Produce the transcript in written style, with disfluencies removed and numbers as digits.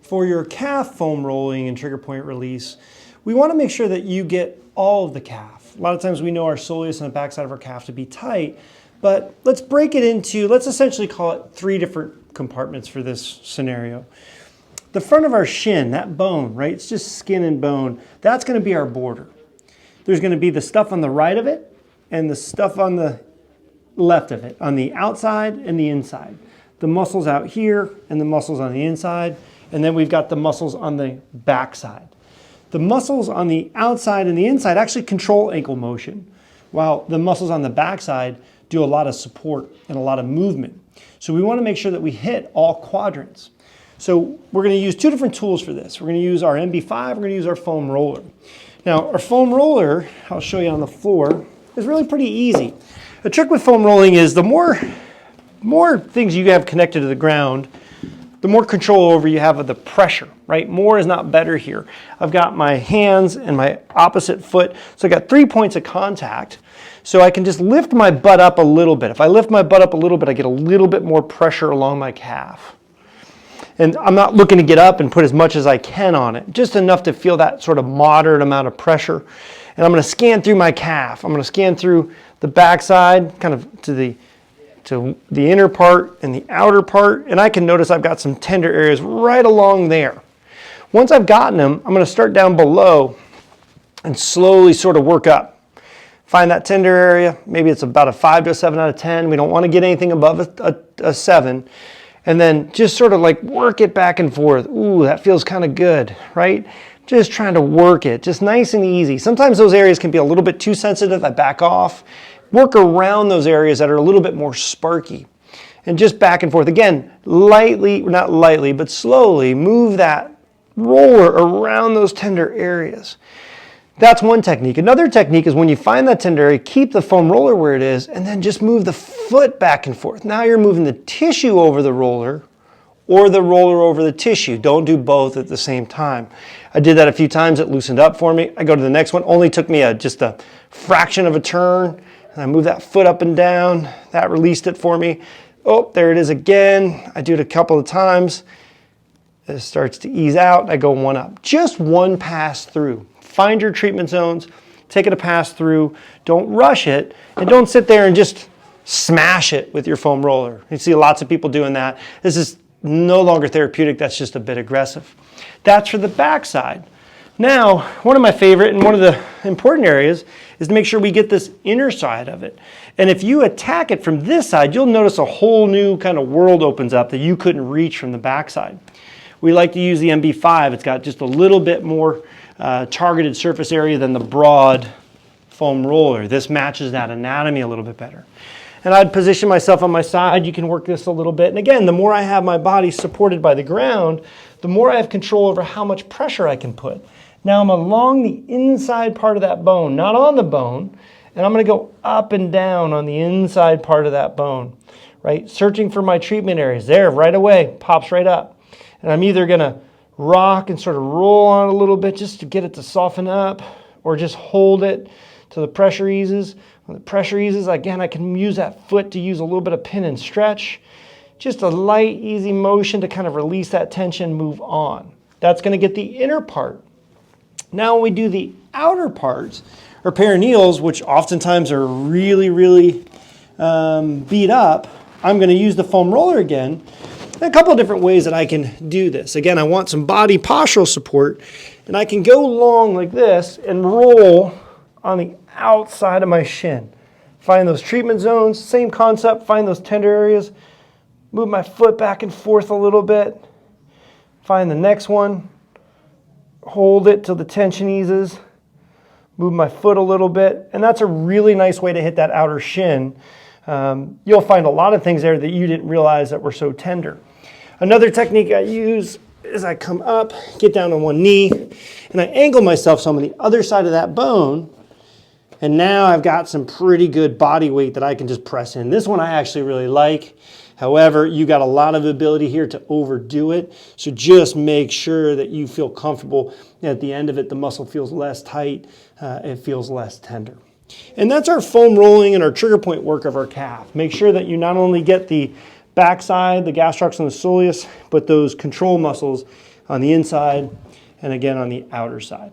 For your calf foam rolling and trigger point release, we want to make sure that you get all of the calf. A lot of times we know our soleus and the backside of our calf to be tight, but let's break it into, let's essentially call it 3 different compartments for this scenario. The front of our shin, that bone, right? It's just skin and bone. That's going to be our border. There's going to be the stuff on the right of it and the stuff on the left of it, on the outside and the inside. The muscles out here and the muscles on the inside, and then we've got the muscles on the backside. The muscles on the outside and the inside actually control ankle motion, while the muscles on the backside do a lot of support and a lot of movement. So we want to make sure that we hit all quadrants. So we're going to use 2 different tools for this. We're going to use our MB5, we're going to use our foam roller. Now our foam roller, I'll show you on the floor, is really pretty easy. The trick with foam rolling is the more things you have connected to the ground, the more control over you have of the pressure, right? More is not better here. I've got my hands and my opposite foot, so I got 3 points of contact. So I can just lift my butt up a little bit. If I lift my butt up a little bit, I get a little bit more pressure along my calf. And I'm not looking to get up and put as much as I can on it, just enough to feel that sort of moderate amount of pressure. And I'm going to scan through my calf. I'm going to scan through the backside, kind of to the inner part and the outer part, and I can notice I've got some tender areas right along there. Once I've gotten them, I'm going to start down below and slowly sort of work up. Find that tender area. Maybe it's about a 5 to a 7 out of 10. We don't want to get anything above a 7. And then just sort of like work it back and forth. Ooh, that feels kind of good, right? Just trying to work it, just nice and easy. Sometimes those areas can be a little bit too sensitive. I back off. Work around those areas that are a little bit more sparky. And just back and forth. Again, lightly, not lightly, but slowly move that roller around those tender areas. That's one technique. Another technique is when you find that tender area, keep the foam roller where it is, and then just move the foot back and forth. Now you're moving the tissue over the roller or the roller over the tissue. Don't do both at the same time. I did that a few times. It loosened up for me. I go to the next one. Only took me just a fraction of a turn. And I move that foot up and down. That released it for me. Oh, there it is again. I do it a couple of times. It starts to ease out. I go one up. Just one pass through. Find your treatment zones. Take it a pass through. Don't rush it. And don't sit there and just smash it with your foam roller. You see lots of people doing that. This is no longer therapeutic. That's just a bit aggressive. That's for the backside. Now, one of my favorite and one of the important areas is to make sure we get this inner side of it. And if you attack it from this side, you'll notice a whole new kind of world opens up that you couldn't reach from the backside. We like to use the MB5. It's got just a little bit more targeted surface area than the broad foam roller. This matches that anatomy a little bit better. And I'd position myself on my side. You can work this a little bit. And again, the more I have my body supported by the ground, the more I have control over how much pressure I can put. Now I'm along the inside part of that bone, not on the bone, and I'm going to go up and down on the inside part of that bone, right? Searching for my treatment areas. There, right away, pops right up. And I'm either going to rock and sort of roll on a little bit just to get it to soften up, or just hold it till the pressure eases. When the pressure eases, again, I can use that foot to use a little bit of pin and stretch. Just a light, easy motion to kind of release that tension, move on. That's going to get the inner part. Now when we do the outer parts, or perineals, which oftentimes are really, really beat up, I'm going to use the foam roller again. A couple of different ways that I can do this. Again, I want some body postural support, and I can go long like this and roll on the outside of my shin. Find those treatment zones, same concept, find those tender areas, move my foot back and forth a little bit, find the next one, hold it till the tension eases, move my foot a little bit, and that's a really nice way to hit that outer shin. You'll find a lot of things there that you didn't realize that were so tender. Another technique I use is I come up, get down on one knee, and I angle myself so I'm on the other side of that bone, and now I've got some pretty good body weight that I can just press in. This one I actually really like. However, you got a lot of ability here to overdo it, so just make sure that you feel comfortable. At the end of it, the muscle feels less tight, it feels less tender. And that's our foam rolling and our trigger point work of our calf. Make sure that you not only get the backside, the gastrocs and the soleus, but those control muscles on the inside and again on the outer side.